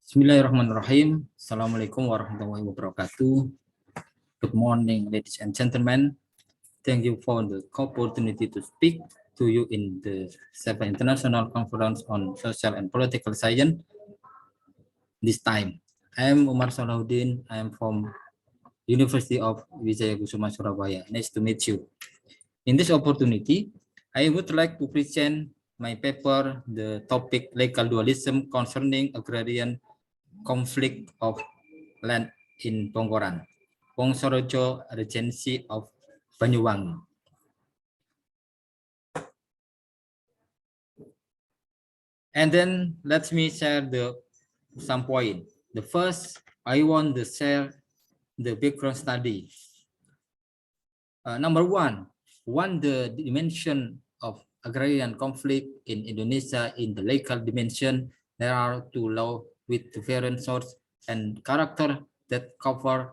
Bismillahirrahmanirrahim. Assalamualaikum warahmatullahi wabarakatuh. Good morning, ladies and gentlemen. Thank you for the opportunity to speak to you in the 7th International Conference on Social and Political Science. This time, I am Umar Sholahudin. I am from University of Wijaya Kusuma, Surabaya. Nice to meet you. In this opportunity, I would like to present my paper, the topic legal dualism concerning agrarian conflict of land in Bongkoran, Wongsorojo Regency of Banyuwangi. And then let me share some point. The first, I want to share the background study. Number one, the dimension of agrarian conflict in Indonesia in the legal dimension. There are two laws with different source and character that cover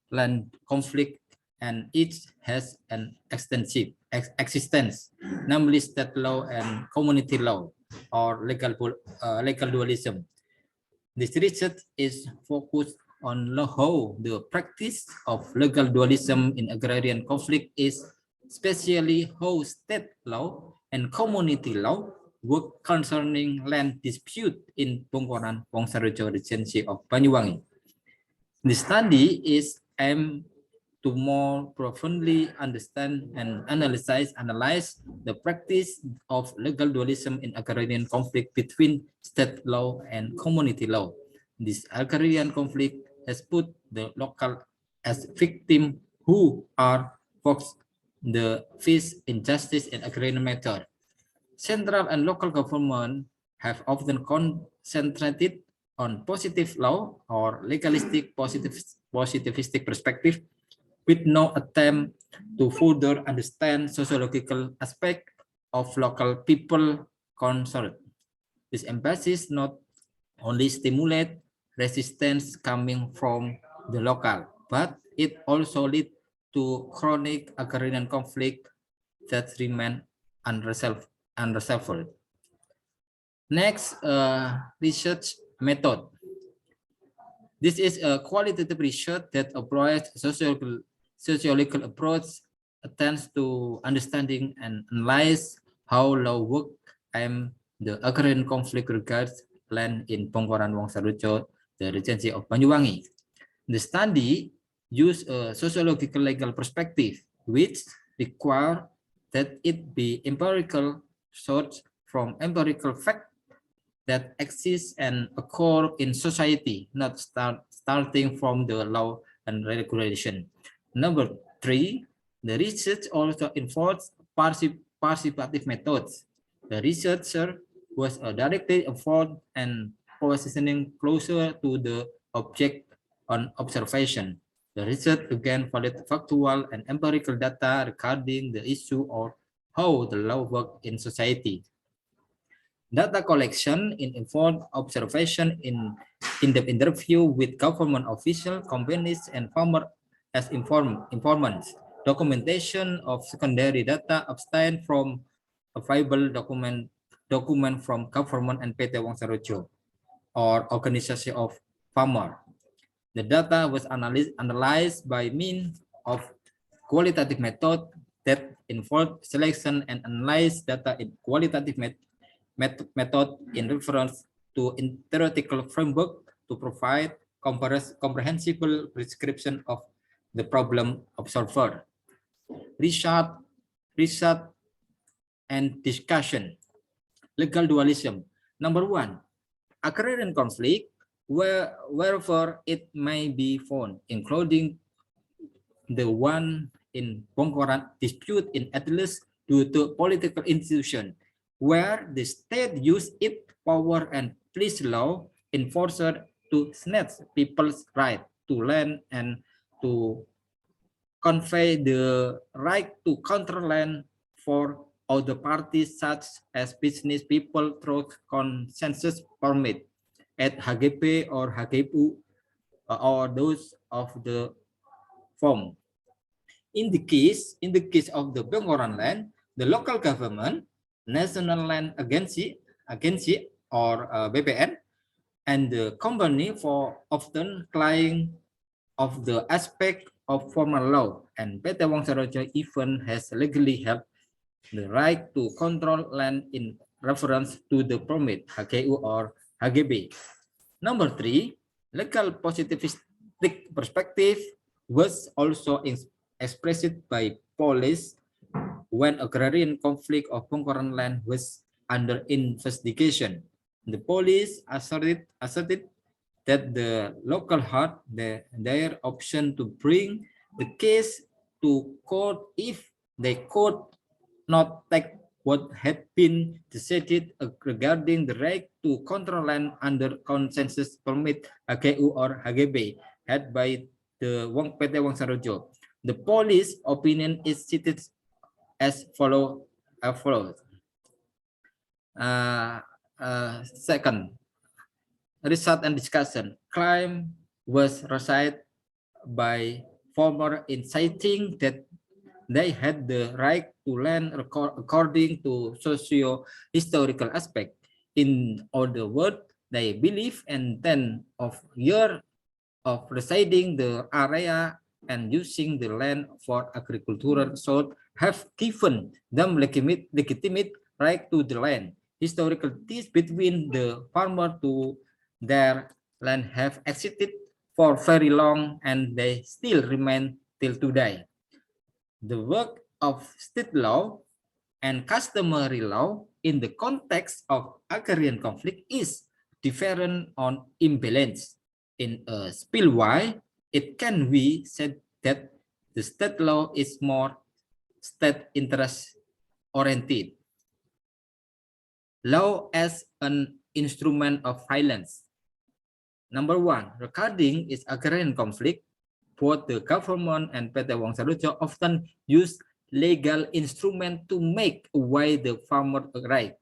land conflict, and each has an extensive existence, namely state law and community law, or legal dualism. This research is focused on how the practice of legal dualism in agrarian conflict is, especially how state law and community law work concerning land dispute in Bongkoran, Wongsorojo Regency of Banyuwangi. The study is aimed to more profoundly understand and analyze the practice of legal dualism in agrarian conflict between state law and community law. This agrarian conflict has put the local as victims who are forced the face injustice in agrarian matter. Central and local government have often concentrated on positive law or legalistic positivistic perspective, with no attempt to further understand sociological aspect of local people concerned. This emphasis not only stimulate resistance coming from the local, but it also lead to chronic agrarian conflict that remain unresolved. Next, research method. This is a qualitative research that applies sociological approach, attempts to understanding and analyze how law work and the agrarian conflict regards land in Bongkoran Wongsorojo, the Regency of Banyuwangi. The study use a sociological legal perspective, which require that it be empirical source from empirical fact that exist and occur in society, not starting from the law and regulation. Number three, the research also involves participative methods. The researcher was directly involved and positioning closer to the object on observation. The research again followed factual and empirical data regarding the issue or how the law works in society. Data collection in informed observation in the interview with government officials, companies, and farmers as informants. Documentation of secondary data obtained from available document from government and PT Wongsorojo or organization of farmer. The data was analyzed by means of qualitative method that involved selection and analyze data in qualitative method in reference to theoretical framework to provide comprehensible description of the problem observed. Research and discussion. Legal dualism. Number one, agrarian conflict wherever it may be found, including the one in Bongkoran dispute in at least due to political institution, where the state use its power and police law enforcer to snatch people's right to land and to convey the right to counter land for other parties such as business people through consensus permit at HGP or HGPU or those of the form. In the case of the Bongkoran land, the local government, National Land Agency or BPN, and the company for often claim of the aspect of formal law, and PT Wong Sarojo even has legally held the right to control land in reference to the permit HGU or HGB. Number 3, legal positivistic perspective was also expressed by police when agrarian conflict of Bongkoran land was under investigation. The police asserted that the local had their option to bring the case to court if they could not take what had been decided regarding the right to control land under consensus permit HGU or HGB had by the PT Wong Sarojo. The police opinion is cited as follows. Second, result and discussion. Claim was recited by former inciting that they had the right to land according to socio-historical aspect. In other words, they believe and 10 of year of residing the area and using the land for agricultural should have given them legitimate right to the land. Historical ties between the farmer to their land have existed for very long and they still remain till today. The work of state law and customary law in the context of agrarian conflict is different on imbalance. In a spillway, it can be said that the state law is more state interest oriented. Law as an instrument of violence. Number 1, regarding its agrarian conflict, both the government and PT Wong Sarojo often use legal instrument to make away the farmer right,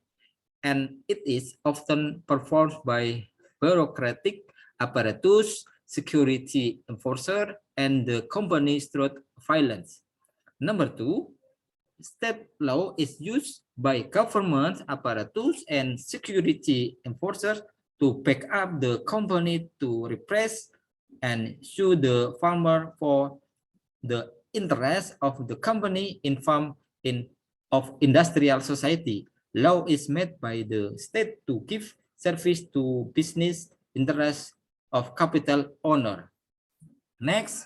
and it is often performed by bureaucratic apparatus, security enforcer, and the companies through violence. Number 2, state law is used by government apparatus and security enforcers to back up the company to repress and sue the farmer for the interest of the company in of industrial society. Law is made by the state to give service to business interests of capital owner. Next,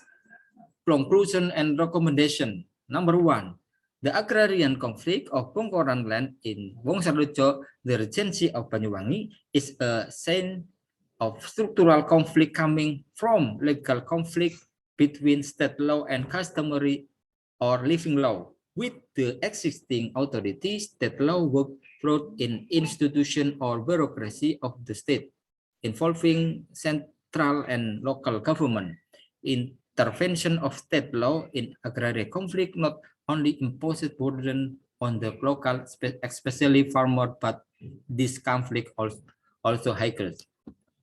conclusion and recommendation. Number 1, the agrarian conflict of Bongkoran land in Wong Sarojo, the Regency of Banyuwangi, is a sign of structural conflict coming from legal conflict between state law and customary or living law. With the existing authorities, state law work through in institution or bureaucracy of the state, involving central and local government. Intervention of state law in agrarian conflict not only imposes burden on the local, especially farmer, but this conflict also heightens.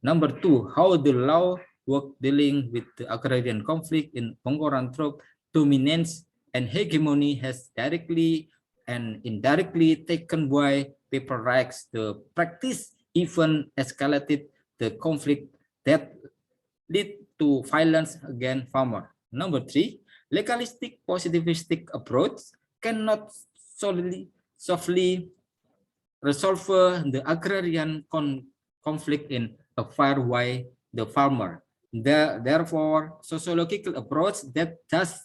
Number 2, how the law work dealing with the agrarian conflict in Bongkoran through dominance and hegemony has directly and indirectly taken by paper rights. The practice even escalated the conflict that lead to violence against farmers. Number 3, legalistic positivistic approach cannot softly resolve the agrarian conflict in a fair way the farmer. Therefore, sociological approach that does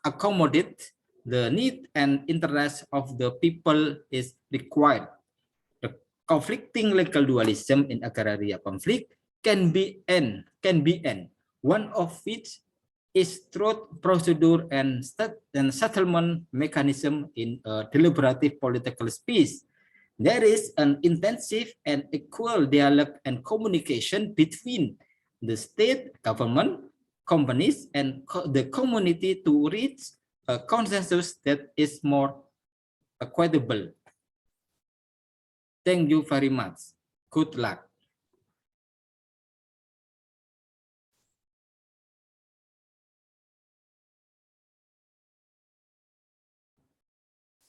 accommodate the need and interest of the people is required. The conflicting legal dualism in agraria conflict can be end. One of which is through procedure and settlement mechanism in a deliberative political space. There is an intensive and equal dialogue and communication between the state, government, companies, and the community to reach a consensus that is more equitable. Thank you very much. Good luck.